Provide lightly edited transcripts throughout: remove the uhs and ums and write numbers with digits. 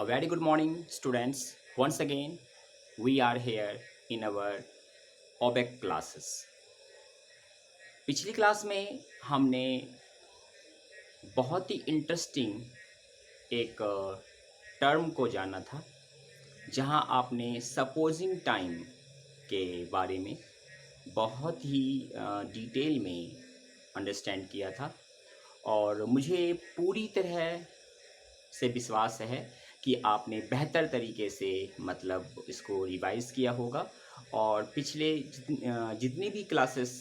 A very good morning, students. Once again, we are here in our OBEC classes. पिछली class में हमने बहुत ही interesting एक term को जाना था, जहां आपने सपोजिंग टाइम के बारे में बहुत ही डिटेल में अंडरस्टैंड किया था और मुझे पूरी तरह से विश्वास है कि आपने बेहतर तरीके से मतलब इसको रिवाइज़ किया होगा और पिछले जितनी भी क्लासेस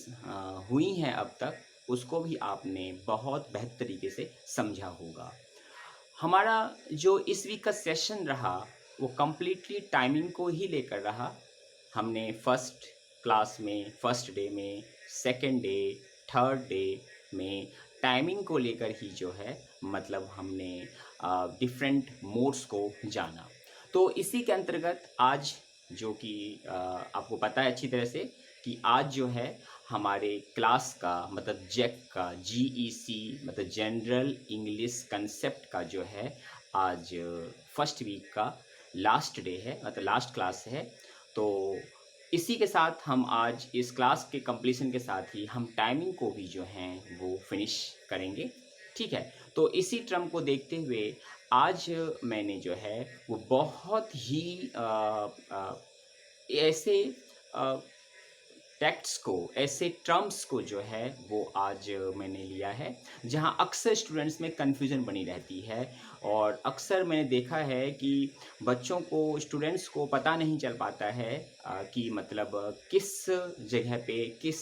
हुई हैं अब तक उसको भी आपने बहुत बेहतर तरीके से समझा होगा। हमारा जो इस वीक का सेशन रहा वो कम्प्लीटली टाइमिंग को ही लेकर रहा। हमने फर्स्ट क्लास में फर्स्ट डे में सेकंड डे थर्ड डे में टाइमिंग को लेकर ही जो है मतलब हमने डिफरेंट मोड्स को जाना। तो इसी के अंतर्गत आज जो कि आपको पता है अच्छी तरह से कि आज जो है हमारे क्लास का मतलब जेक का जीईसी मतलब जनरल इंग्लिश कंसेप्ट का जो है आज फर्स्ट वीक का लास्ट डे है मतलब लास्ट क्लास है। तो इसी के साथ हम आज इस क्लास के कंप्लीशन के साथ ही हम टाइमिंग को भी जो है वो फिनिश करेंगे। ठीक है, तो इसी टर्म को देखते हुए आज मैंने जो है वो बहुत ही ऐसे टेक्स्ट को ऐसे टर्म्स को जो है वो आज मैंने लिया है जहां अक्सर स्टूडेंट्स में कन्फ्यूज़न बनी रहती है और अक्सर मैंने देखा है कि बच्चों को स्टूडेंट्स को पता नहीं चल पाता है कि मतलब किस जगह पे किस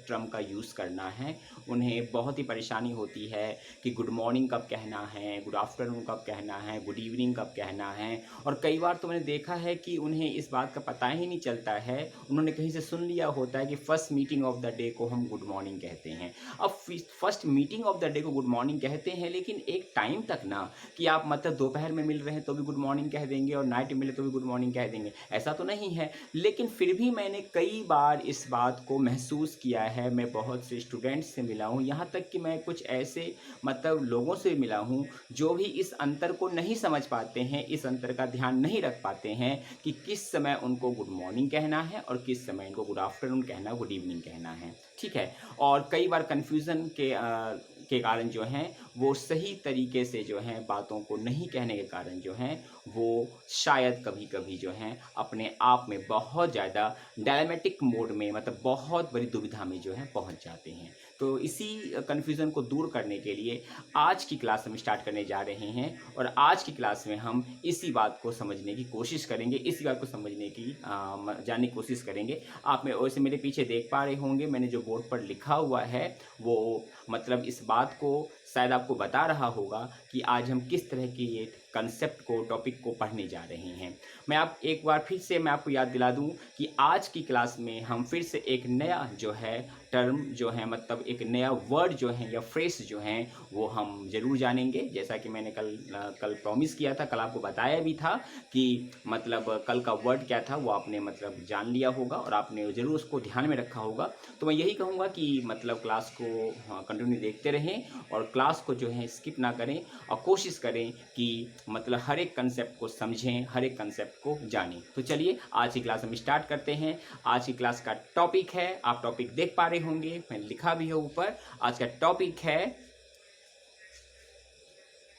टर्म का यूज़ करना है। उन्हें बहुत ही परेशानी होती है कि गुड मॉर्निंग कब कहना है, गुड आफ्टरनून कब कहना है, गुड इवनिंग कब कहना है। और कई बार तो मैंने देखा है कि उन्हें इस बात का पता ही नहीं चलता है, उन्होंने कहीं से सुन लिया होता है कि first meeting of the day को हम गुड मॉर्निंग कहते हैं। अब first meeting of the day को गुड मॉर्निंग कहते हैं, लेकिन एक टाइम तक ना कि आप मतलब दोपहर में मिल रहे हैं तो भी गुड मॉर्निंग कह देंगे और नाइट में मिले तो भी गुड मॉर्निंग कह देंगे, ऐसा तो नहीं है। लेकिन फिर भी मैंने कई बार इस बात को महसूस किया है, मैं बहुत से स्टूडेंट्स से मिला हूँ, यहाँ तक कि मैं कुछ ऐसे मतलब लोगों से मिला हूँ जो भी इस अंतर को नहीं समझ पाते हैं, इस अंतर का ध्यान नहीं रख पाते हैं कि किस समय उनको गुड मॉर्निंग कहना है और किस समय उनको गुड आफ्टरनून कहना है, गुड इवनिंग कहना है। ठीक है, और कई बार कन्फ्यूज़न के कारण जो हैं वो सही तरीके से जो हैं बातों को नहीं कहने के कारण जो हैं वो शायद कभी-कभी जो हैं अपने आप में बहुत ज़्यादा डायलेमेटिक मोड में मतलब बहुत बड़ी दुविधा में जो है पहुंच जाते हैं। तो इसी कन्फ्यूज़न को दूर करने के लिए आज की क्लास हम स्टार्ट करने जा रहे हैं और आज की क्लास में हम इसी बात को समझने की कोशिश करेंगे, इसी बात को समझने की जानने की कोशिश करेंगे। आप में वैसे मेरे पीछे देख पा रहे होंगे मैंने जो बोर्ड पर लिखा हुआ है वो मतलब इस बात को शायद आपको बता रहा होगा कि आज हम किस तरह की ये कंसेप्ट को टॉपिक को पढ़ने जा रहे हैं। मैं आप एक बार फिर से मैं आपको याद दिला दूं कि आज की क्लास में हम फिर से एक नया जो है टर्म जो है मतलब एक नया वर्ड जो है या फ्रेज जो हैं वो हम ज़रूर जानेंगे। जैसा कि मैंने कल प्रॉमिस किया था, कल आपको बताया भी था कि मतलब कल का वर्ड क्या था वो आपने मतलब जान लिया होगा और आपने ज़रूर उसको ध्यान में रखा होगा। तो मैं यही कहूँगा कि मतलब क्लास को कंटिन्यू देखते रहें और क्लास को जो है स्किप ना करें और कोशिश करें कि मतलब हर एक कंसेप्ट को समझें, हर एक कंसेप्ट को जानें। तो चलिए आज की क्लास हम स्टार्ट करते हैं। आज की क्लास का टॉपिक है, आप टॉपिक देख पा रहे होंगे, मैंने लिखा भी है ऊपर। आज का टॉपिक है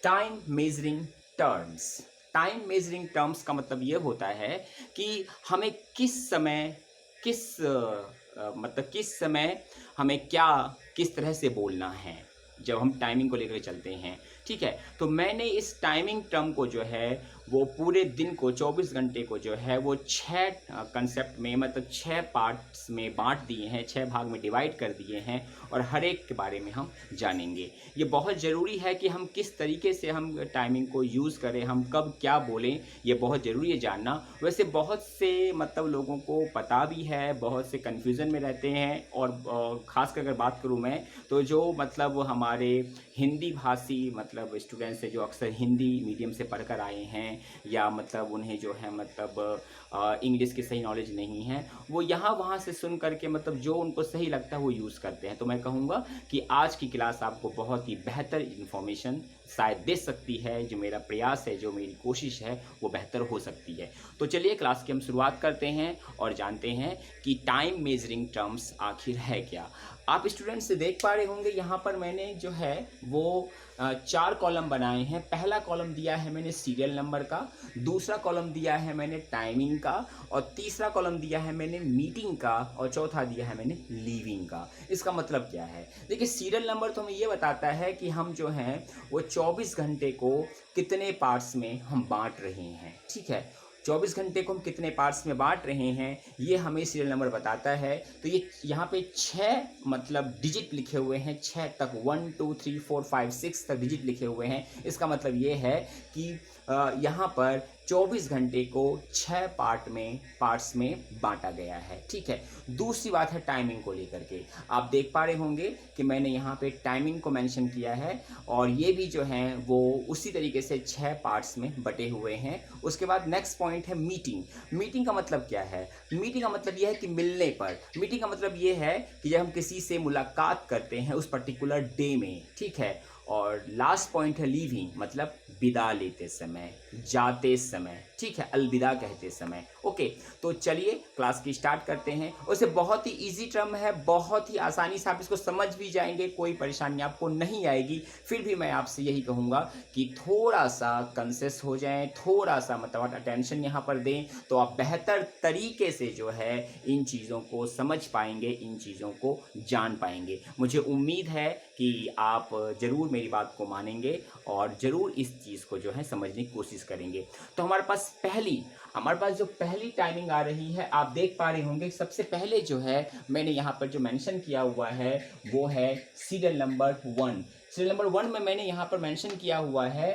time measuring terms. Time measuring terms का मतलब ये होता है कि हमें किस समय मतलब किस समय हमें क्या किस तरह से बोलना है जब हम टाइमिंग को लेकर चलते हैं। ठीक है, तो मैंने इस टाइमिंग टर्म को जो है वो पूरे दिन को 24 घंटे को जो है वो 6 कंसेप्ट में मतलब 6 पार्ट्स में बांट दिए हैं, 6 भाग में डिवाइड कर दिए हैं और हर एक के बारे में हम जानेंगे। ये बहुत ज़रूरी है कि हम किस तरीके से हम टाइमिंग को यूज़ करें, हम कब क्या बोलें, ये बहुत ज़रूरी है जानना। वैसे बहुत से मतलब लोगों को पता भी है, बहुत से कन्फ्यूज़न में रहते हैं और ख़ासकर अगर बात करूँ मैं तो जो मतलब हमारे हिंदी भाषी मतलब स्टूडेंट्स हैं जो अक्सर हिंदी मीडियम से पढ़कर आए हैं या मतलब उन्हें जो है मतलब इंग्लिश की सही नॉलेज नहीं है, वो यहाँ वहाँ से सुन करके मतलब जो उनको सही लगता है वो यूज़ करते हैं। तो मैं कहूँगा कि आज की क्लास आपको बहुत ही बेहतर इन्फॉर्मेशन शायद दे सकती है, जो मेरा प्रयास है, जो मेरी कोशिश है, वो बेहतर हो सकती है। तो चलिए क्लास की हम शुरुआत करते हैं और जानते हैं कि टाइम मेजरिंग टर्म्स आखिर है क्या। आप स्टूडेंट्स से देख पा रहे होंगे यहाँ पर मैंने जो है वो 4 कॉलम बनाए हैं। पहला कॉलम दिया है मैंने सीरियल नंबर का, दूसरा कॉलम दिया है मैंने टाइमिंग का, और तीसरा कॉलम दिया है मैंने मीटिंग का, और चौथा दिया है मैंने लीविंग का। इसका मतलब क्या है? देखिए, सीरियल नंबर तो हमें ये बताता है कि हम जो हैं वो 24 घंटे को कितने पार्ट्स में हम बांट रहे हैं, ठीक है। 24 घंटे को हम कितने पार्ट्स में बांट रहे हैं, ये हमें सीरियल नंबर बताता है। तो ये यहाँ पे 6 मतलब डिजिट लिखे हुए हैं, 6 तक, 1 2 3 4 5 6 तक डिजिट लिखे हुए हैं। इसका मतलब ये है कि यहाँ पर 24 घंटे को 6 पार्ट्स में बांटा गया है, ठीक है। दूसरी बात है टाइमिंग को लेकर के। आप देख पा रहे होंगे कि मैंने यहाँ पे टाइमिंग को मेंशन किया है, और ये भी जो है वो उसी तरीके से 6 पार्ट्स में बटे हुए हैं। उसके बाद नेक्स्ट पॉइंट है मीटिंग। मीटिंग का मतलब क्या है? मीटिंग का मतलब ये है कि मिलने पर। मीटिंग का मतलब ये है कि जब हम किसी से मुलाकात करते हैं उस पर्टिकुलर डे में, ठीक है। और लास्ट पॉइंट है लीविंग, मतलब विदा लेते समय, जाते समय, ठीक है, अलविदा कहते समय। ओके, तो चलिए क्लास की स्टार्ट करते हैं। वैसे बहुत ही इजी टर्म है, बहुत ही आसानी से आप इसको समझ भी जाएंगे, कोई परेशानी आपको नहीं आएगी। फिर भी मैं आपसे यही कहूँगा कि थोड़ा सा कंसेस हो जाएं, थोड़ा सा मतलब अटेंशन यहाँ पर दें, तो आप बेहतर तरीके से जो है इन चीज़ों को समझ पाएंगे, इन चीज़ों को जान पाएंगे। मुझे उम्मीद है कि आप ज़रूर मेरी बात को मानेंगे और ज़रूर इस चीज़ को जो है समझने की कोशिश करेंगे। तो हमारे पास जो पहली टाइमिंग आ रही है, आप देख पा रहे होंगे। सबसे पहले जो है मैंने यहाँ पर जो मेंशन किया हुआ है वो है सीरियल नंबर 1। सीरियल नंबर 1 में मैंने यहाँ पर मेंशन किया हुआ है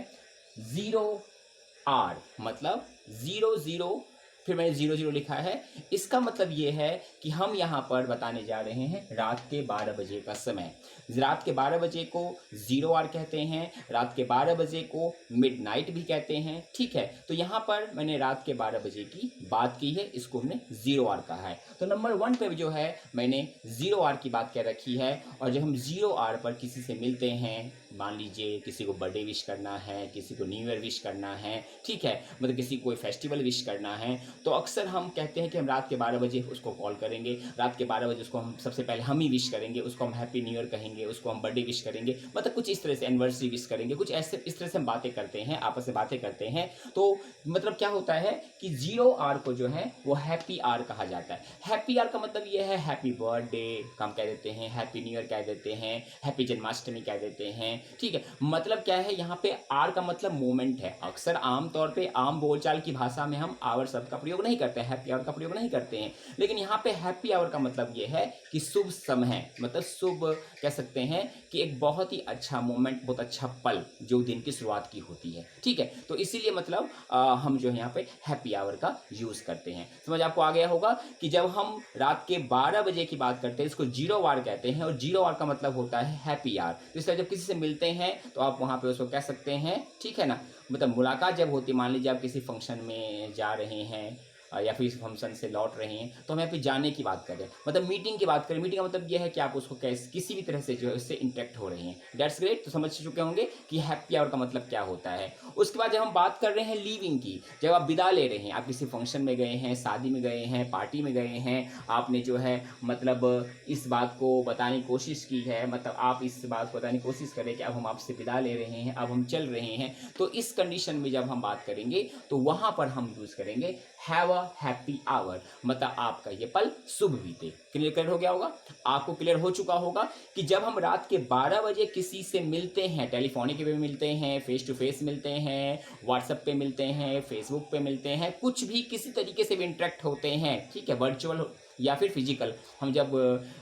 0R, मतलब 00, फिर मैंने 00 लिखा है। इसका मतलब ये है कि हम यहाँ पर बताने जा रहे हैं रात के 12 बजे का समय। रात के 12 बजे को 0R कहते हैं, रात के 12 बजे को मिडनाइट भी कहते हैं, ठीक है। तो यहाँ पर मैंने रात के 12 बजे की बात की है, इसको हमने 0R कहा है। तो नंबर 1 पे जो है मैंने 0R की बात कर रखी है। और जब हम 0R पर किसी से मिलते हैं, मान लीजिए किसी को बर्थडे विश करना है, किसी को न्यू ईयर विश करना है, ठीक है, मतलब किसी को कोई फेस्टिवल विश करना है, तो अक्सर हम कहते हैं कि हम रात के 12 बजे उसको कॉल करेंगे। रात के 12 बजे उसको हम सबसे पहले हम ही विश करेंगे, उसको हम हैप्पी न्यू ईयर कहेंगे, उसको हम बर्थडे विश करेंगे, मतलब कुछ इस तरह से एनिवर्सरी विश करेंगे, कुछ ऐसे इस तरह से हम बातें करते हैं, आपस में बातें करते हैं। तो मतलब क्या होता है कि 0R को जो है वो हैप्पी आर कहा जाता है। हैप्पी आर का मतलब ये है हैप्पी बर्थडे हम कह देते हैं, हैप्पी न्यू ईयर कह देते हैं, हैप्पी जन्माष्टमी कह देते हैं, ठीक है। मतलब क्या है, यहाँ पे आर का मतलब मोमेंट है। अक्सर आमतौर पे आम बोलचाल की भाषा में हम आवर शब्द का प्रयोग नहीं करते हैं, हैप्पी आवर का प्रयोग नहीं करते हैं, लेकिन यहाँ पे हैप्पी आवर का मतलब ये है कि शुभ समय, मतलब शुभ कह सकते हैं कि एक बहुत ही अच्छा मोमेंट, बहुत अच्छा पल जो दिन की शुरुआत की होती है, ठीक है। तो इसीलिए मतलब हम जो है यहाँ पे हैप्पी आवर का यूज करते हैं। समझ आपको आ गया होगा कि जब हम रात के 12 बजे की बात करते हैं इसको 0R कहते हैं, और 0R का मतलब होता है हैप्पी आवर। तो इसलिए जब किसी से मिलते हैं तो आप वहाँ पे उसको कह सकते हैं, ठीक है ना। मतलब मुलाकात जब होती है, मान लीजिए आप किसी फंक्शन में जा रहे हैं या फिर इस फंक्शन से लौट रहे हैं, तो हम यहाँ पे जाने की बात करें, मतलब मीटिंग की बात करें। मीटिंग का मतलब यह है कि आप उसको कैसे किसी भी तरह से जो है उससे इंटरेक्ट हो रहे हैं। That's great. तो समझ चुके होंगे कि हैप्पी आवर का मतलब क्या होता है। उसके बाद जब हम बात कर रहे हैं लीविंग की, जब आप विदा ले रहे हैं, आप किसी फंक्शन में गए हैं, शादी में गए हैं, पार्टी में गए हैं, आपने जो है मतलब इस बात को बताने की कोशिश की है, मतलब आप इस बात को बताने की कोशिश करें कि अब हम आपसे विदा ले रहे हैं, अब हम चल रहे हैं। तो इस कंडीशन में जब हम बात करेंगे तो वहां पर हम यूज करेंगे हैव अ हैप्पी आवर, मतलब आपका ये पल शुभ बीते। क्लियर हो गया होगा, आपको क्लियर हो चुका होगा कि जब हम रात के 12 बजे किसी से मिलते हैं, टेलीफोनिक पे मिलते हैं, फेस टू फेस मिलते हैं, व्हाट्सएप पे मिलते हैं, फेसबुक पे मिलते हैं, कुछ भी किसी तरीके से भी इंटरेक्ट होते हैं, ठीक है, वर्चुअल या फिर फिजिकल, हम जब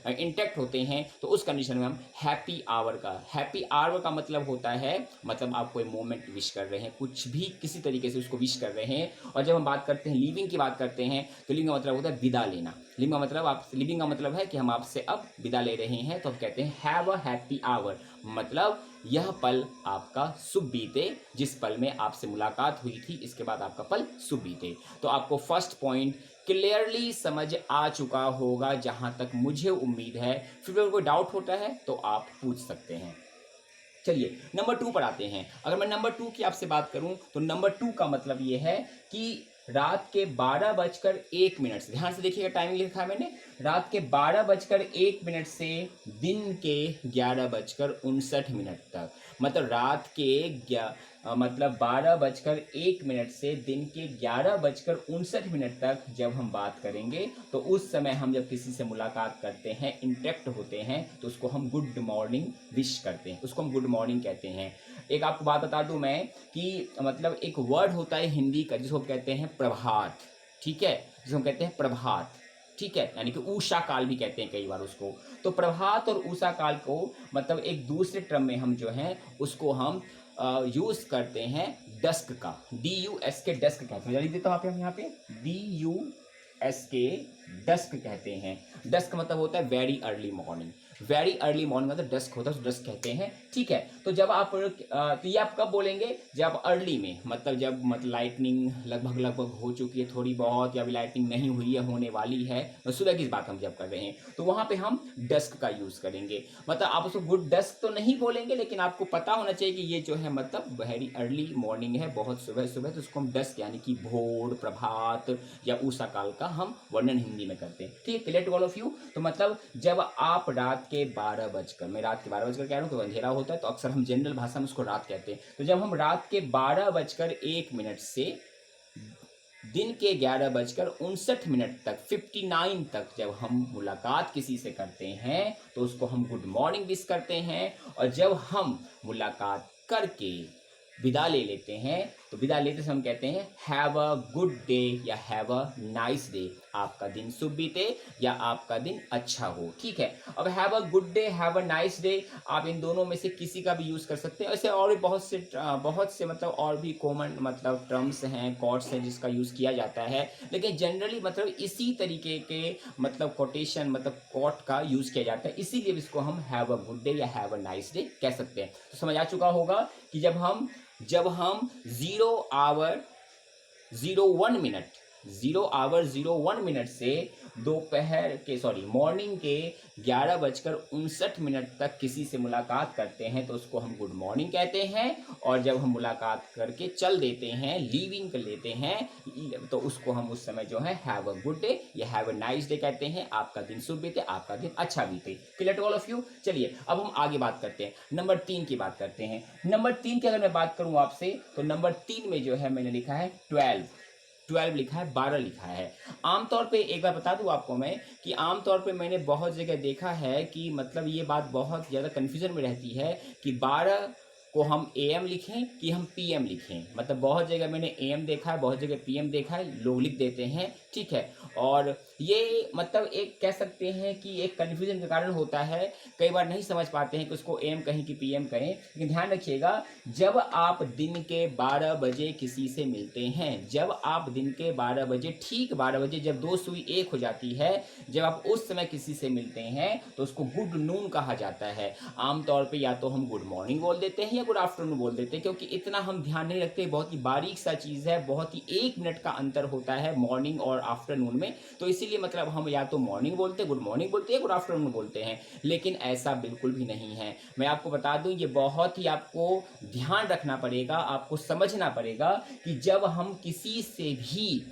इंटरेक्ट होते हैं तो उस कंडीशन में हम हैप्पी आवर का मतलब होता है, मतलब आप कोई मोमेंट विश कर रहे हैं, कुछ भी किसी तरीके से उसको विश कर रहे हैं। और जब हम बात करते हैं लीविंग की बात करते हैं, तो लीविंग का मतलब होता है विदा लेना। लीविंग का मतलब है कि हम आपसे अब विदा ले रहे हैं, तो हम कहते हैं हैव अ हैप्पी आवर, मतलब यह पल आपका शुभ बीते, जिस पल में आपसे मुलाकात हुई थी, इसके बाद आपका पल शुभ बीते। तो आपको फर्स्ट पॉइंट क्लियरली समझ आ चुका होगा जहां तक मुझे उम्मीद है। फिर अगर कोई डाउट होता है तो आप पूछ सकते हैं। चलिए नंबर 2 पर आते हैं। अगर मैं नंबर 2 की आपसे बात करूं तो नंबर 2 का मतलब ये है कि रात के 12:01 से, ध्यान से देखिएगा टाइमिंग लिखा है मैंने, रात के 12:01 से दिन के 11:59 तक, मतलब रात के मतलब 12:01 से दिन के 11:59 तक जब हम बात करेंगे तो उस समय हम जब किसी से मुलाकात करते हैं, इंटरेक्ट होते हैं, तो उसको हम गुड मॉर्निंग विश करते हैं, उसको हम गुड मॉर्निंग कहते हैं। एक आपको बात बता दूं मैं कि मतलब एक वर्ड होता है हिंदी का जिसको कहते हैं प्रभात, ठीक है, जिसको हम कहते हैं प्रभात, ठीक है, यानी कि उषा काल भी कहते हैं कई बार उसको। तो प्रभात और उषा काल को मतलब एक दूसरे टर्म में हम जो है उसको हम यूज करते हैं डस्क का, DUSK डस्क कहते हैं। लिख देता हूँ आप यहाँ पे DUSK डस्क कहते हैं। डस्क मतलब होता है very early morning, very early morning मतलब डस्क होता है, तो डस्क कहते हैं, ठीक है। तो जब आप तो ये आप कब बोलेंगे, जब अर्ली में, मतलब जब मतलब लाइटनिंग लगभग हो चुकी है थोड़ी बहुत, या अभी लाइटनिंग नहीं हुई है, होने वाली है, सुबह की बात हम जब कर रहे हैं, तो वहाँ पे हम डस्क का यूज़ करेंगे। मतलब आप उसको गुड डस्क तो नहीं बोलेंगे, लेकिन आपको पता होना चाहिए कि ये जो है मतलब वेरी अर्ली मॉर्निंग है, बहुत सुबह सुबह, तो उसको हम डस्क यानी कि भोर, प्रभात या उषा काल का हम वर्णन हिंदी में करते हैं, ठीक है। Clear to all of you. तो मतलब जब आप रात के 12 बजकर, मैं रात के 12 बजकर कह रहा हूँ तो अंधेरा होता है, तो अक्सर हम जनरल भाषा में उसको रात कहते हैं। तो जब हम रात के 12:01 से दिन के 11:59 तक, 59 तक जब हम मुलाकात किसी से करते हैं तो उसको हम गुड मॉर्निंग विश करते हैं। और जब हम मुलाकात करके विदा ले लेते हैं तो विदा लेते समय हम कहते हैं हैव अ गुड डे या हैव अ नाइस डे, आपका दिन शुभ बीते या आपका दिन अच्छा हो, ठीक है। अब have a good day, have a nice day, आप इन दोनों में से किसी का भी यूज़ कर सकते हैं। ऐसे और भी बहुत से मतलब और भी कॉमन मतलब टर्म्स हैं, कॉर्ड्स हैं जिसका यूज़ किया जाता है, लेकिन जनरली मतलब इसी तरीके के मतलब कोटेशन मतलब कॉट का यूज़ किया जाता है, इसीलिए इसको हम हैव अ गुड डे या हैव अ नाइस डे कह सकते हैं। तो समझ आ चुका होगा कि जब हम 0 आवर 01 मिनट से दोपहर के मॉर्निंग के 11:59 तक किसी से मुलाकात करते हैं तो उसको हम गुड मॉर्निंग कहते हैं। और जब हम मुलाकात करके चल देते हैं, लीविंग कर लेते हैं, तो उसको हम उस समय जो है हैव अ गुड डे या हैव अ नाइस डे कहते हैं, आपका दिन शुभ बीते, आपका दिन अच्छा बीते। Clear to all of you. चलिए अब हम आगे बात करते हैं, नंबर 3 की बात करते हैं। नंबर 3 की अगर मैं बात करूं आपसे तो नंबर 3 में जो है मैंने लिखा है 12 लिखा है, 12 लिखा है। आमतौर पे एक बार बता दूं आपको मैं कि आमतौर पे मैंने बहुत जगह देखा है कि मतलब ये बात बहुत ज़्यादा कन्फ्यूजन में रहती है कि 12 को हम AM लिखें कि हम PM लिखें। मतलब बहुत जगह मैंने AM देखा है, बहुत जगह PM देखा है, लोग लिख देते हैं, ठीक है। और ये मतलब एक कह सकते हैं कि एक कन्फ्यूजन के कारण होता है, कई बार नहीं समझ पाते हैं कि उसको AM कहें कि PM कहें। लेकिन ध्यान रखिएगा, जब आप दिन के 12 बजे किसी से मिलते हैं, जब आप दिन के 12 बजे, ठीक 12 बजे जब दो सुई एक हो जाती है, जब आप उस समय किसी से मिलते हैं तो उसको गुड नून कहा जाता है। आमतौर पे या तो हम गुड मॉर्निंग बोल देते हैं या गुड आफ्टरनून बोल देते हैं, क्योंकि इतना हम ध्यान नहीं रखते, बहुत ही बारीक सा चीज़ है, बहुत ही 1 मिनट का अंतर होता है मॉर्निंग और आफ्टरनून में। तो इसीलिए मतलब हम या तो मॉर्निंग बोलते हैं, गुड मॉर्निंग बोलते हैं, गुड आफ्टरनून बोलते हैं, लेकिन ऐसा बिल्कुल भी नहीं है। मैं आपको बता दूं, ये बहुत ही आपको ध्यान रखना पड़ेगा, आपको समझना पड़ेगा कि जब हम किसी से भी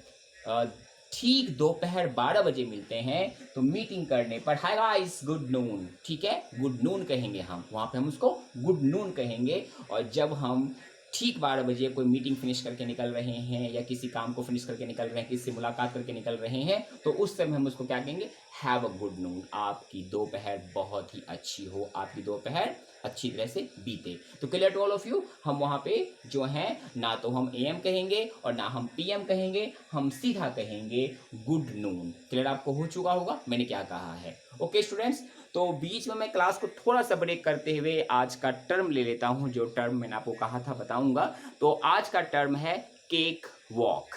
ठीक दोपहर 12 बजे मिलते हैं तो मीटिंग करने पर हाय गाइस गुड नून, ठीक है, गुड नून कहेंगे हम, वहाँ पे हम उसको गुड नून कहेंगे। और जब हम ठीक 12 बजे कोई मीटिंग फिनिश करके निकल रहे हैं या किसी काम को फिनिश करके निकल रहे हैं, किसी से मुलाकात करके निकल रहे हैं, तो उस समय हम उसको क्या कहेंगे, हैव अ गुड नून, आपकी दोपहर बहुत ही अच्छी हो, आपकी दोपहर अच्छी तरह से बीते। तो clear to all of you, हम वहाँ पे जो है ना तो हम AM कहेंगे और ना हम PM कहेंगे, हम सीधा कहेंगे गुड नून। क्लियर आपको हो चुका होगा मैंने क्या कहा है। ओके स्टूडेंट्स, तो बीच में मैं क्लास को थोड़ा सा ब्रेक करते हुए आज का टर्म ले लेता हूं, जो टर्म मैंने आपको कहा था बताऊंगा। तो आज का टर्म है cake walk.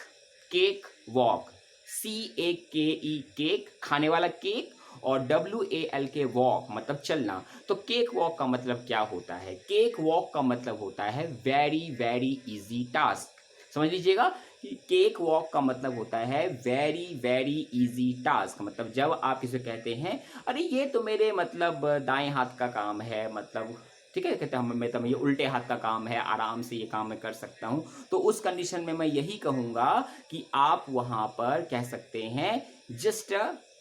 Cake walk, CAKE, cake खाने वाला केक, और WALK वॉक मतलब चलना। तो केक वॉक का मतलब क्या होता है, केक वॉक का मतलब होता है वेरी वेरी इजी टास्क। समझ लीजिएगा कि केक वॉक का मतलब होता है वेरी वेरी इजी टास्क। मतलब जब आप इसे कहते हैं अरे ये तो मेरे मतलब दाएं हाथ का काम है, मतलब ठीक है, कहते हैं हम मैं तो ये उल्टे हाथ का काम है, आराम से ये काम मैं कर सकता हूँ। तो उस कंडीशन में मैं यही कहूँगा कि आप वहाँ पर कह सकते हैं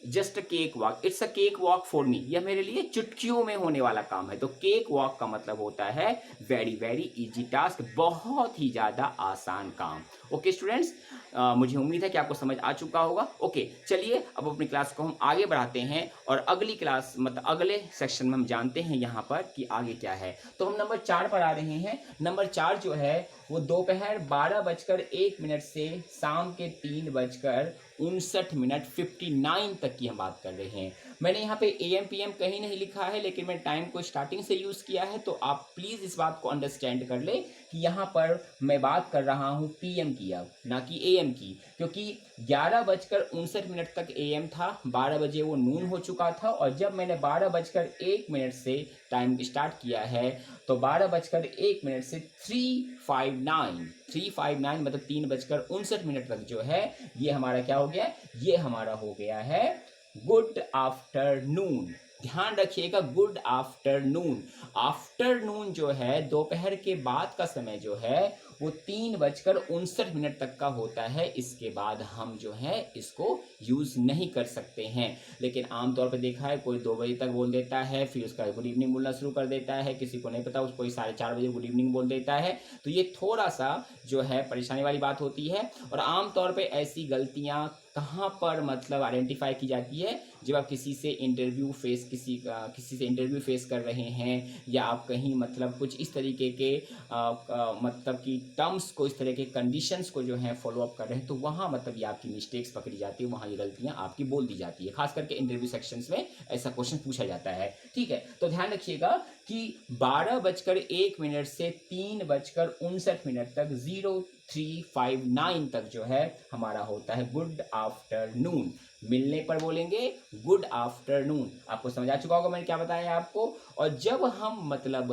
just cake walk, it's a cake walk for me, यह मेरे लिए चुटकियों में होने वाला काम है। तो केक वॉक का मतलब होता है वेरी वेरी इजी टास्क, बहुत ही ज़्यादा आसान काम। ओके स्टूडेंट्स, मुझे उम्मीद है कि आपको समझ आ चुका होगा। ओके चलिए अब अपनी क्लास को हम आगे बढ़ाते हैं और अगली क्लास मतलब अगले सेक्शन में हम जानते हैं यहाँ पर कि आगे क्या है। तो हम नंबर 4 पर आ रहे हैं। नंबर 4 जो है वो दोपहर 12:01 से शाम के 3:59 59 तक की हम बात कर रहे हैं। मैंने यहाँ पे AM PM कहीं नहीं लिखा है, लेकिन मैं टाइम को स्टार्टिंग से यूज़ किया है, तो आप प्लीज़ इस बात को अंडरस्टैंड कर ले कि यहाँ पर मैं बात कर रहा हूँ PM की अब, ना कि AM की, क्योंकि 11:59 तक AM था, 12 बजे वो नून हो चुका था, और जब मैंने 12:01 से टाइम स्टार्ट किया है तो 12:01 से 3:59 मतलब 3:59 तक जो है ये हमारा क्या हो गया, ये हमारा हो गया है गुड आफ्टरनून। ध्यान रखिएगा, गुड आफ्टरनून। आफ्टरनून जो है दोपहर के बाद का समय जो है वो 3:59 तक का होता है। इसके बाद हम जो है इसको यूज़ नहीं कर सकते हैं। लेकिन आमतौर पर देखा है कोई 2 बजे तक बोल देता है, फिर उसका गुड इवनिंग बोलना शुरू कर देता है, किसी को नहीं पता उसको कोई 4:30 बजे गुड इवनिंग बोल देता है। तो ये थोड़ा सा जो है परेशानी वाली बात होती है। और आमतौर पर ऐसी गलतियाँ कहाँ पर मतलब आइडेंटिफाई की जाती है, जब आप किसी से इंटरव्यू फेस कर रहे हैं, या आप कहीं मतलब कुछ इस तरीके के मतलब कि टर्म्स को, इस तरह के कंडीशंस को जो है फॉलो अप कर रहे हैं, तो वहाँ मतलब ये आपकी मिस्टेक्स पकड़ी जाती है, वहाँ ये गलतियाँ आपकी बोल दी जाती है। खास करके इंटरव्यू सेक्शंस में ऐसा क्वेश्चन पूछा जाता है। ठीक है, तो ध्यान रखिएगा कि 12:01 से 3:59 तक 0359 तक जो है हमारा होता है गुड आफ्टरनून। मिलने पर बोलेंगे गुड आफ्टरनून। आपको समझ आ चुका होगा मैंने क्या बताया आपको। और जब हम मतलब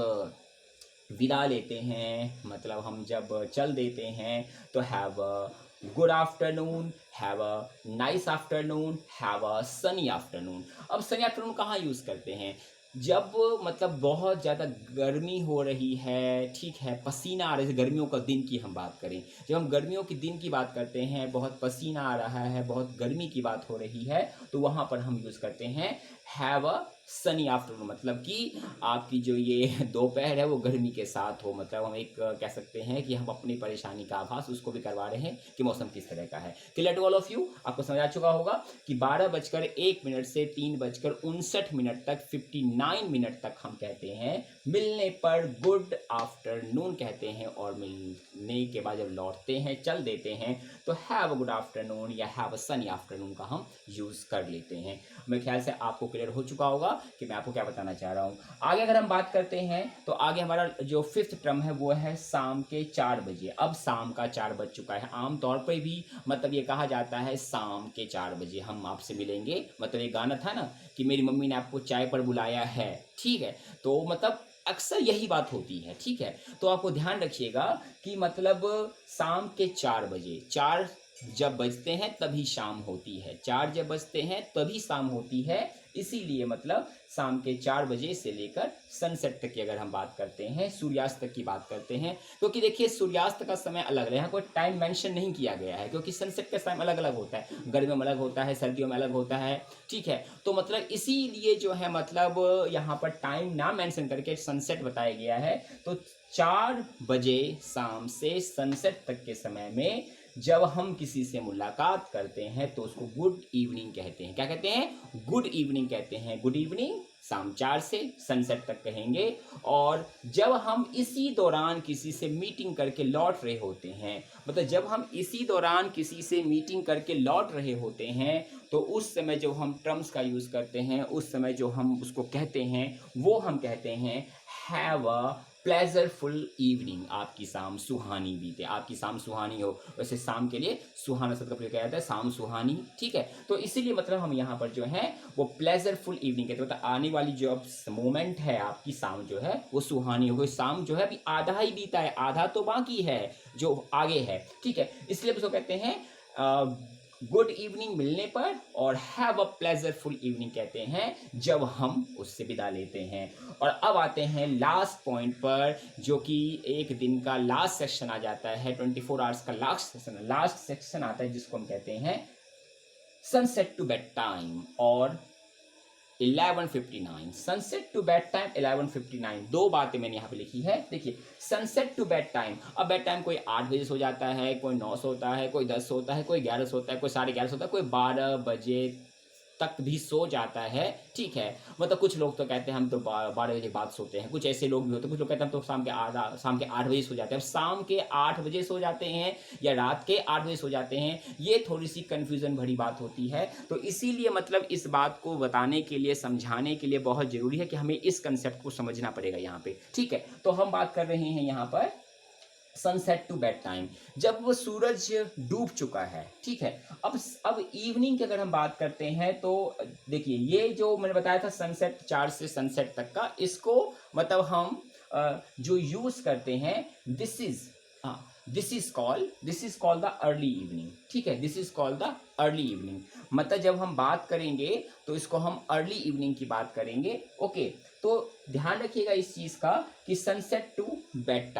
विदा लेते हैं, मतलब हम जब चल देते हैं, तो have a good afternoon, have a nice afternoon, have a Sunny afternoon. अब सनी आफ्टरनून कहाँ यूज़ करते हैं, जब मतलब बहुत ज़्यादा गर्मी हो रही है, ठीक है, पसीना आ रहा है, गर्मियों का दिन की हम बात करें, जब हम गर्मियों के दिन की बात करते हैं, बहुत पसीना आ रहा है, बहुत गर्मी की बात हो रही है, तो वहाँ पर हम यूज़ करते हैं हैव अ सनी आफ्टरनून। मतलब कि आपकी जो ये दोपहर है वो गर्मी के साथ हो, मतलब हम एक कह सकते हैं कि हम अपनी परेशानी का आभास उसको भी करवा रहे हैं कि मौसम किस तरह का है। Clear to all of you, आपको समझ आ चुका होगा कि 12:01 से 3:59 तक 59 तक हम कहते हैं मिलने पर गुड आफ्टरनून कहते हैं, और मिलने के बाद जब लौटते हैं, चल देते हैं, तो हैव अ गुड आफ्टरनून या हैव अ सनी आफ्टरनून का हम यूज़ कर लेते हैं। मेरे ख्याल से आपको क्लियर हो चुका होगा कि मैं आपको क्या बताना चाह रहा हूँ। आगे अगर हम बात करते हैं तो आगे हमारा जो 5th टर्म है वो है शाम के 4 बजे। अब शाम का 4 बज चुका है, आमतौर पर भी मतलब ये कहा जाता है शाम के 4 बजे हम आपसे मिलेंगे। मतलब ये गाना था ना कि मेरी मम्मी ने आपको चाय पर बुलाया है, ठीक है, तो मतलब अक्सर यही बात होती है। ठीक है, तो आपको ध्यान रखिएगा कि मतलब शाम के 4 बजे, 4 जब बजते हैं तभी शाम होती है, 4 जब बजते हैं तभी शाम होती है। इसीलिए मतलब शाम के 4 बजे से लेकर सनसेट तक की अगर हम बात करते हैं, सूर्यास्त तक की बात करते हैं, क्योंकि देखिए सूर्यास्त का समय अलग है, यहाँ कोई टाइम मेंशन नहीं किया गया है, क्योंकि सनसेट का टाइम अलग अलग होता है, गर्मियों में अलग होता है, सर्दियों में अलग होता है। ठीक है, तो मतलब इसीलिए जो है मतलब यहाँ पर टाइम ना मेंशन करके सनसेट बताया गया है। तो 4 बजे शाम से सनसेट तक के समय में जब हम किसी से मुलाकात करते हैं तो उसको गुड इवनिंग कहते हैं। क्या कहते हैं, गुड इवनिंग कहते हैं। गुड इवनिंग शाम 4 से सनसेट तक कहेंगे। और जब हम इसी दौरान किसी से मीटिंग करके लौट रहे होते हैं, मतलब जब हम इसी दौरान किसी से मीटिंग करके लौट रहे होते हैं, तो उस समय जो हम टर्म्स का यूज़ करते हैं, उस समय जो हम उसको कहते हैं वो हम कहते हैं हैव अ प्लेजरफुल इवनिंग। आपकी शाम सुहानी बीते, आपकी शाम सुहानी हो। वैसे शाम के लिए सुहाना शब्द का प्रयोग किया जाता है, शाम सुहानी। ठीक है, तो इसीलिए मतलब हम यहाँ पर जो है वो प्लेजरफुल इवनिंग कहते हैं, मतलब आने वाली जो अब मोमेंट है आपकी शाम जो है वो सुहानी हो गई। शाम जो है अभी आधा ही बीता है, आधा तो बाकी है जो आगे है। ठीक है, इसलिए उसको कहते हैं गुड इवनिंग मिलने पर और हैव अ प्लेजरफुल इवनिंग कहते हैं जब हम उससे विदा लेते हैं। और अब आते हैं लास्ट पॉइंट पर, जो कि एक दिन का लास्ट सेक्शन आ जाता है, 24 आवर्स का लास्ट सेक्शन आता है, जिसको हम कहते हैं सनसेट टू बेड टाइम और 11:59। सनसेट टू बेड टाइम 11:59, दो बातें मैंने यहाँ पे लिखी है। देखिए, सनसेट टू बेड टाइम, अब बेड टाइम कोई 8 बजे सो जाता है, कोई 9 सोता है, कोई 10 सोता है, कोई 11 सोता है, कोई 11:30 सोता है, कोई 12 बजे तक भी सो जाता है। ठीक है, मतलब कुछ लोग तो कहते हैं हम तो 12 बजे बाद सोते हैं, कुछ ऐसे लोग भी होते हैं, कुछ लोग कहते हैं हम तो शाम के 8 बजे सो जाते हैं। अब शाम के 8 बजे सो जाते हैं या रात के 8 बजे सो जाते हैं, ये थोड़ी सी कन्फ्यूज़न भरी बात होती है। तो इसीलिए मतलब इस बात को बताने के लिए, समझाने के लिए बहुत ज़रूरी है कि हमें इस कंसेप्ट को समझना पड़ेगा यहाँ पे। ठीक है, तो हम बात कर रहे हैं यहाँ पर सनसेट टू बेड टाइम, जब वो सूरज डूब चुका है। ठीक है, अब इवनिंग की अगर हम बात करते हैं तो देखिए, ये जो मैंने बताया था सनसेट 4 से सनसेट तक का, इसको मतलब हम जो यूज करते हैं, this is called the early evening. ठीक है, this is called the early evening, मतलब जब हम बात करेंगे तो इसको हम अर्ली इवनिंग की बात करेंगे। ओके, तो ध्यान रखिएगा इस चीज का कि सनसेट टू बेड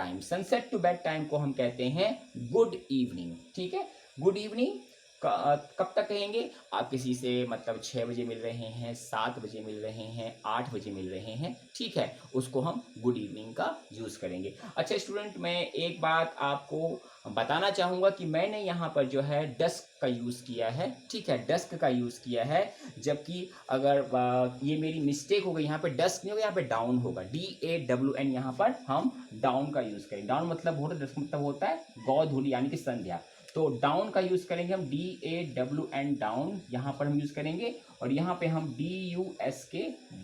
टाइम को हम कहते हैं गुड इवनिंग। ठीक है, गुड इवनिंग कब तक कहेंगे? आप किसी से मतलब 6 बजे मिल रहे हैं, 7 बजे मिल रहे हैं, 8 बजे मिल रहे हैं, ठीक है, उसको हम गुड इवनिंग का यूज़ करेंगे। अच्छा स्टूडेंट, मैं एक बात आपको बताना चाहूँगा कि मैंने यहाँ पर जो है डस्क का यूज़ किया है। ठीक है, डस्क का यूज़ किया है, जबकि अगर ये मेरी मिस्टेक हो गई, यहाँ पे डस्क नहीं होगा, यहाँ पे डाउन होगा, DAWN, यहाँ पर हम डाउन का यूज़ करेंगे। डाउन मतलब होता है, डस्क मतलब होता है गौधूली यानी कि संध्या, तो डाउन का यूज करेंगे हम, DAWN डाउन, यहाँ पर हम यूज करेंगे, और यहाँ पे हम DUSK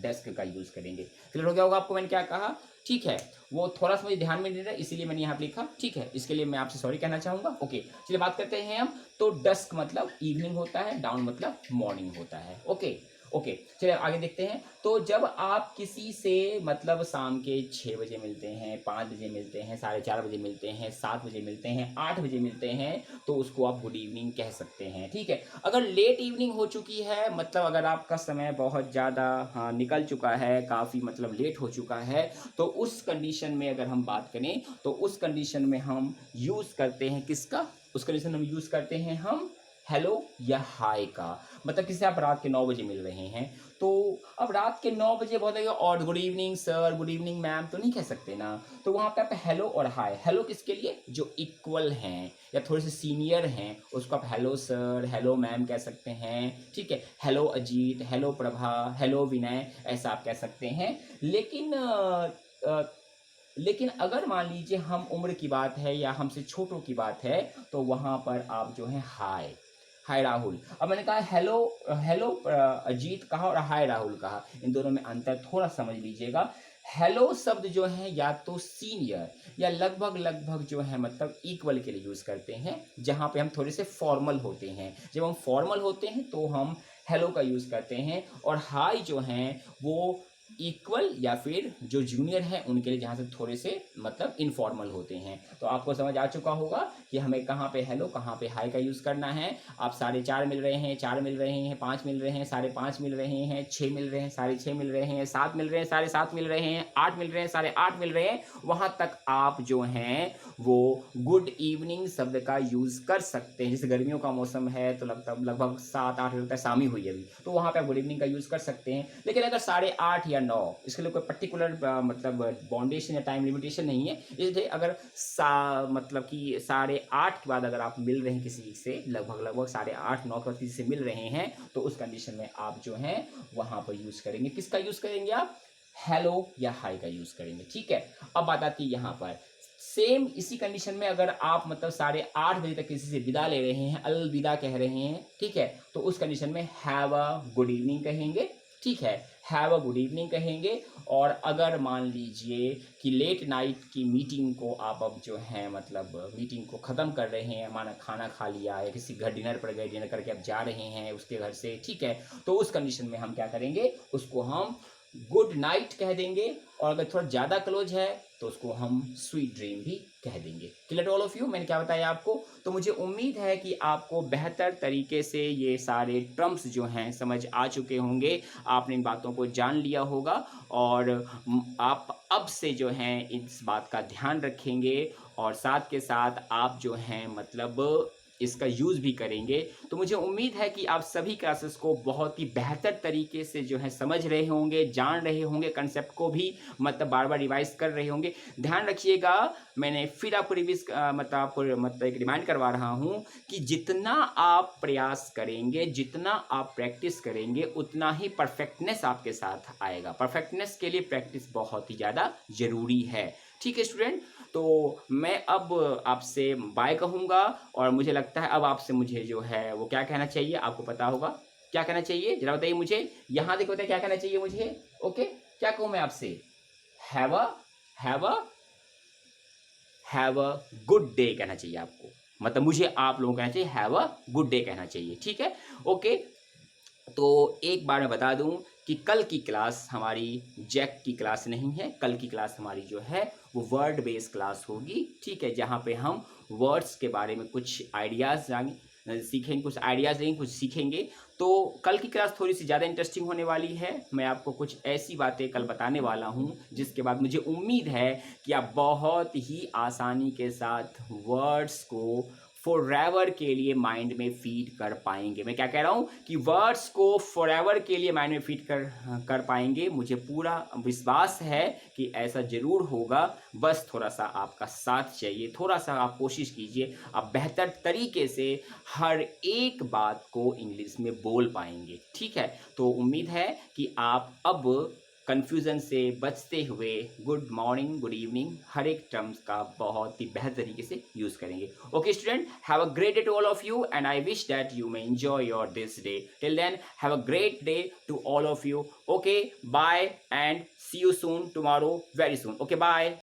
डेस्क का यूज करेंगे। क्लियर हो गया होगा आपको मैंने क्या कहा? ठीक है, वो थोड़ा सा मुझे ध्यान में नहीं रहा, इसीलिए मैंने यहाँ पे लिखा। ठीक है, इसके लिए मैं आपसे सॉरी कहना चाहूंगा। ओके, चलिए बात करते हैं हम। तो डस्क मतलब इवनिंग होता है, डाउन मतलब मॉर्निंग होता है। ओके ओके, चलिए आगे देखते हैं। तो जब आप किसी से मतलब शाम के 6 बजे मिलते हैं, 5 बजे मिलते हैं, 4:30 बजे मिलते हैं, 7 बजे मिलते हैं, 8 बजे मिलते हैं, तो उसको आप गुड इवनिंग कह सकते हैं। ठीक है, अगर लेट इवनिंग हो चुकी है, मतलब अगर आपका समय बहुत ज़्यादा हाँ निकल चुका है, काफ़ी मतलब लेट हो चुका है, तो उस कंडीशन में अगर हम बात करें तो उस कंडीशन में हम यूज़ करते हैं किसका? उस कंडीशन में हम यूज़ करते हैं हम हेलो या हाय का। मतलब किसी आप रात के 9 बजे मिल रहे हैं, तो अब रात के 9 बजे बहुत लगेगा और good evening sir, good evening ma'am तो नहीं कह सकते ना, तो वहाँ पे आप हेलो और हाय, हेलो किसके लिए? जो इक्वल हैं या थोड़े से सीनियर हैं, उसको आप हेलो सर, हेलो मैम कह सकते हैं। ठीक है, hello Ajit, hello Prabha, hello Vinay, ऐसा आप कह सकते हैं। लेकिन अगर मान लीजिए हम उम्र की बात है या हमसे छोटों की बात है, तो वहाँ पर आप जो है हाय, हाय राहुल। अब मैंने कहा हेलो, हेलो अजीत कहा और हाय राहुल कहा, इन दोनों में अंतर थोड़ा समझ लीजिएगा। हेलो शब्द जो है या तो सीनियर या लगभग लगभग जो है मतलब इक्वल के लिए यूज़ करते हैं, जहाँ पे हम थोड़े से फॉर्मल होते हैं। जब हम फॉर्मल होते हैं तो हम हेलो का यूज़ करते हैं, और हाय जो हैं वो इक्वल या फिर जो जूनियर है उनके लिए, जहाँ से थोड़े से मतलब इनफॉर्मल होते हैं। तो आपको समझ आ चुका होगा कि हमें कहाँ पे हेलो, कहाँ पे हाय का यूज़ करना है। आप 4:30 मिल रहे हैं, 4 मिल रहे हैं, 5 मिल रहे हैं, 5:30 मिल रहे हैं, 6 मिल रहे हैं, 6:30 मिल रहे हैं, 7 मिल रहे हैं, 7:30 मिल रहे हैं, 8 मिल रहे हैं, 8:30 मिल रहे हैं, वहाँ तक आप जो हैं वो गुड इवनिंग शब्द का यूज़ कर सकते हैं। जैसे गर्मियों का मौसम है तो लगभग 7-8 बजे तक शाम ही हुई है अभी, तो वहाँ पे आप गुड इवनिंग का यूज़ कर सकते हैं। लेकिन अगर 8:30 या 9, इसके लिए कोई पर्टिकुलर मतलब बाउंडेशन या टाइम लिमिटेशन नहीं है। इसलिए अगर मतलब कि 8:30 के बाद अगर आप मिल रहे हैं किसी से, लगभग 8:30-9 के बाद किसी से मिल रहे हैं, तो उस कंडीशन में आप जो हैं वहाँ पर यूज़ करेंगे, किसका यूज़ करेंगे आप? हेलो या हाय का यूज़ करेंगे। ठीक है, अब बात आती है यहाँ पर सेम इसी कंडीशन में अगर आप मतलब 8:30 बजे तक किसी से विदा ले रहे हैं, अलविदा कह रहे हैं, ठीक है, तो उस कंडीशन में हैव अ गुड इवनिंग कहेंगे। ठीक है, हैव अ गुड इवनिंग कहेंगे। और अगर मान लीजिए कि लेट नाइट की मीटिंग को आप अब जो है मतलब मीटिंग को ख़त्म कर रहे हैं, माना खाना खा लिया या किसी घर डिनर पर गए, डिनर करके आप जा रहे हैं उसके घर से, ठीक है, तो उस कंडीशन में हम क्या करेंगे? उसको हम गुड नाइट कह देंगे। और अगर थोड़ा ज़्यादा क्लोज है तो उसको हम स्वीट ड्रीम भी कह देंगे। क्लियर ऑल ऑफ यू, मैंने क्या बताया आपको? तो मुझे उम्मीद है कि आपको बेहतर तरीके से ये सारे टर्म्स जो हैं समझ आ चुके होंगे, आपने इन बातों को जान लिया होगा और आप अब से जो हैं इस बात का ध्यान रखेंगे और साथ के साथ आप जो हैं मतलब इसका यूज़ भी करेंगे। तो मुझे उम्मीद है कि आप सभी क्लासेस को बहुत ही बेहतर तरीके से जो है समझ रहे होंगे, जान रहे होंगे, कंसेप्ट को भी मतलब बार-बार रिवाइज़ कर रहे होंगे। ध्यान रखिएगा, मैंने फिर आपको मतलब आपको मतलब एक रिमाइंड करवा रहा हूँ कि जितना आप प्रयास करेंगे, जितना आप प्रैक्टिस करेंगे, उतना ही परफेक्टनेस आपके साथ आएगा। परफेक्टनेस के लिए प्रैक्टिस बहुत ही ज़्यादा ज़रूरी है। ठीक है स्टूडेंट? तो मैं अब आपसे बाय कहूँगा और मुझे लगता है अब आपसे मुझे जो है वो क्या कहना चाहिए, आपको पता होगा। क्या कहना चाहिए? ज़रा बताइए मुझे। यहाँ देखो बताइए क्या कहना चाहिए मुझे? ओके, क्या कहूँ मैं आपसे? Have a have a have a good day कहना चाहिए आपको। मतलब मुझे आप लोगों को कहना चाहिए हैव अ गुड डे कहना चाहिए। ठीक है? ओके। तो एक बार मैं बता दूं कि कल की क्लास हमारी जैक की क्लास नहीं है। कल की क्लास हमारी जो है वो वर्ड बेस्ड क्लास होगी। ठीक है? जहाँ पे हम वर्ड्स के बारे में कुछ आइडियाज़ सीखेंगे, कुछ आइडियाज़ लेंगे, कुछ सीखेंगे। तो कल की क्लास थोड़ी सी ज़्यादा इंटरेस्टिंग होने वाली है। मैं आपको कुछ ऐसी बातें कल बताने वाला हूँ जिसके बाद मुझे उम्मीद है कि आप बहुत ही आसानी के साथ वर्ड्स को फॉरएवर के लिए माइंड में फीड कर पाएंगे। मैं क्या कह रहा हूँ कि वर्ड्स को फॉरएवर के लिए माइंड में फीड कर पाएंगे। मुझे पूरा विश्वास है कि ऐसा ज़रूर होगा। बस थोड़ा सा आपका साथ चाहिए, थोड़ा सा आप कोशिश कीजिए, आप बेहतर तरीके से हर एक बात को इंग्लिश में बोल पाएंगे। ठीक है? तो उम्मीद है कि आप अब कन्फ्यूज़न से बचते हुए गुड मॉर्निंग, गुड इवनिंग हर एक टर्म्स का बहुत ही बेहतर तरीके से यूज़ करेंगे। Okay student, have a great day to all of you and I wish that you may enjoy your this day. Till then, have a great day to all of you. Okay, bye and see you soon tomorrow very soon. Okay, bye.